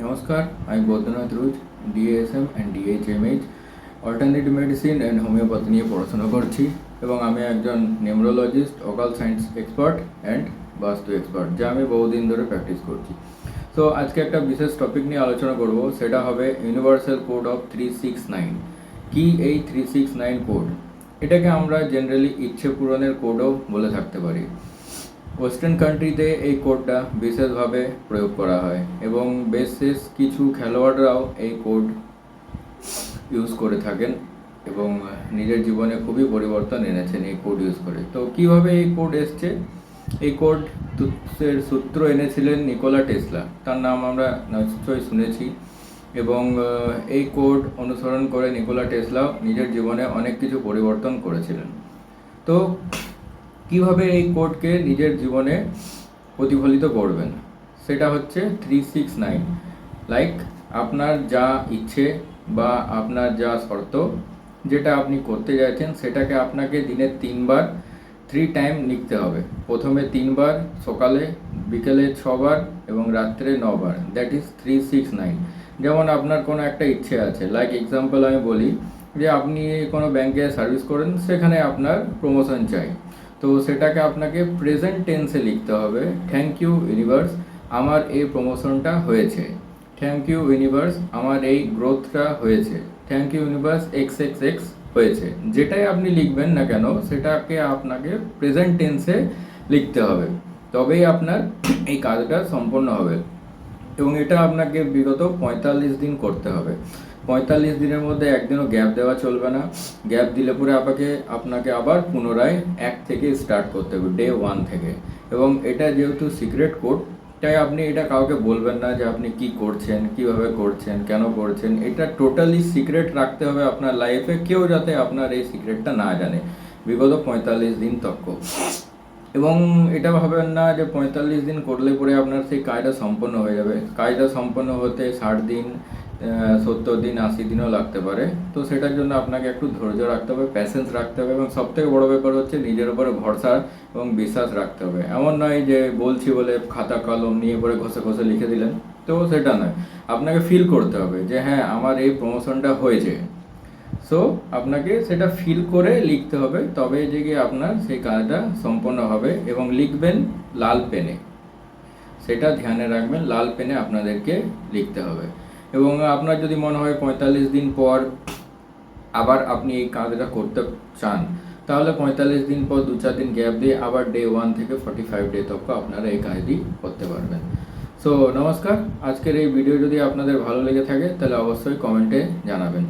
নমস্কার, আমি Baidyanath Ruj, DSM and DHMH alternative medicine and homeopathy নিয়ে পড়াশোনা করছি এবং আমি একজন neurologist, occult science expert and vastu expert, যা আমি বহুদিন ধরে প্র্যাকটিস করছি। তো আজকে একটা বিশেষ টপিক নিয়ে আলোচনা করব, সেটা হবে ইউনিভার্সাল কোড অফ 369। কি এই 369 কোড? এটাকে আমরা জেনারেলি ইচ্ছে পূরণের কোডও বলে থাকতে পারি। ওয়েস্টার্ন কান্ট্রিতে এই কোডটা বিশেষভাবে প্রয়োগ করা হয় এবং বেশ কিছু খেলোয়াড়রাও এই কোড ইউজ করে থাকেন এবং নিজের জীবনে খুবই পরিবর্তন এনেছেন এই কোড ইউজ করে। তো কিভাবে এই কোড এসছে? এই কোড সূত্র এনেছিলেন নিকোলা টেসলা, তার নাম আমরা নিশ্চয়ই শুনেছি। এবং এই কোড অনুসরণ করে নিকোলা টেসলাও নিজের জীবনে অনেক কিছু পরিবর্তন করেছিলেন। তো কিভাবে এই কোডকে নিজের জীবনে প্রতিফলিত করবেন, সেটা হচ্ছে 369। লাইক আপনার যা ইচ্ছে বা আপনার যা শর্ত, যেটা আপনি করতে চাইছেন, সেটাকে আপনাকে দিনে 3 বার 3 টাইম লিখতে হবে। প্রথমে 3 বার, সকালে, বিকেলে 6 বার এবং রাত্রে 9 বার। That is 369। যেমন আপনার কোনো একটা ইচ্ছে আছে, লাইক এক্সাম্পল আমি বলি যে আপনি কোনো ব্যাংকে সার্ভিস করেন, সেখানে আপনার প্রমোশন চাই। তো সেটাকে আপনাকে প্রেজেন্ট টেন্সে লিখতে হবে। থ্যাংক ইউ ইউনিভার্স, আমার এই প্রমোশনটা হয়েছে। থ্যাংক ইউ ইউনিভার্স, আমার এই গ্রোথটা হয়েছে। থ্যাংক ইউ ইউনিভার্স, XXX হয়েছে। যেটাই আপনি লিখবেন না কেন, সেটাকে আপনাকে প্রেজেন্ট টেন্সে লিখতে হবে, তবেই আপনার এই কাজটা সম্পন্ন হবে। এবং এটা আপনাকে বিগত 45 দিন করতে হবে। 45 দিনের মধ্যে একদিনও গ্যাপ দেওয়া চলবে না। গ্যাপ দিলে পরে আপনাকে আবার পুনরায় 1 থেকে স্টার্ট করতে হবে, ডে 1 থেকে। এবং এটা যেহেতু সিক্রেট কোড, তাই আপনি এটা কাউকে বলবেন না যে আপনি কি করছেন, কিভাবে করছেন, কেন করছেন। এটা টোটালি সিক্রেট রাখতে হবে আপনার লাইফে, কেউ যাতে আপনার এই সিক্রেটটা না জানে বিগত 45 দিন তক। এবং এটা ভাবেন না যে 45 দিন করলে পরে আপনার সেই কাজটা সম্পন্ন হয়ে যাবে। কাজটা সম্পন্ন হতে 60 দিন, 70 দিন, 80 দিনও লাগতে পারে। তো সেটার জন্য আপনাকে একটু ধৈর্য রাখতে হবে, প্যাশেন্স রাখতে হবে এবং সবথেকে বড় ব্যাপার হচ্ছে নিজের উপরে ভরসা এবং বিশ্বাস রাখতে হবে। এমন নয় যে বলছি বলে খাতা কলম নিয়ে পরে ঘষে ঘষে লিখে দিলেন, তো সেটা নয়। আপনাকে ফিল করতে হবে যে হ্যাঁ, আমার এই প্রমোশনটা হয়েছে। সো আপনাকে সেটা ফিল করে লিখতে হবে, তবে যে গিয়ে আপনার সেই কাজটা সম্পন্ন হবে। এবং লিখবেন লাল পেনে, সেটা ধ্যানে রাখবেন, লাল পেনে আপনাদেরকে লিখতে হবে। এবং আপনার যদি মনে হয় 45 দিন পর আবার আপনি এই কাজটা করতে চান, তাহলে 45 দিন পর 2-4 দিন গ্যাপ দিয়ে আবার ডে 1 থেকে 45 ডে তক আপনারা এই কাজটি করতে পারবেন। সো নমস্কার, আজকের এই ভিডিও যদি আপনাদের ভালো লেগে থাকে তাহলে অবশ্যই কমেন্টে জানাবেন।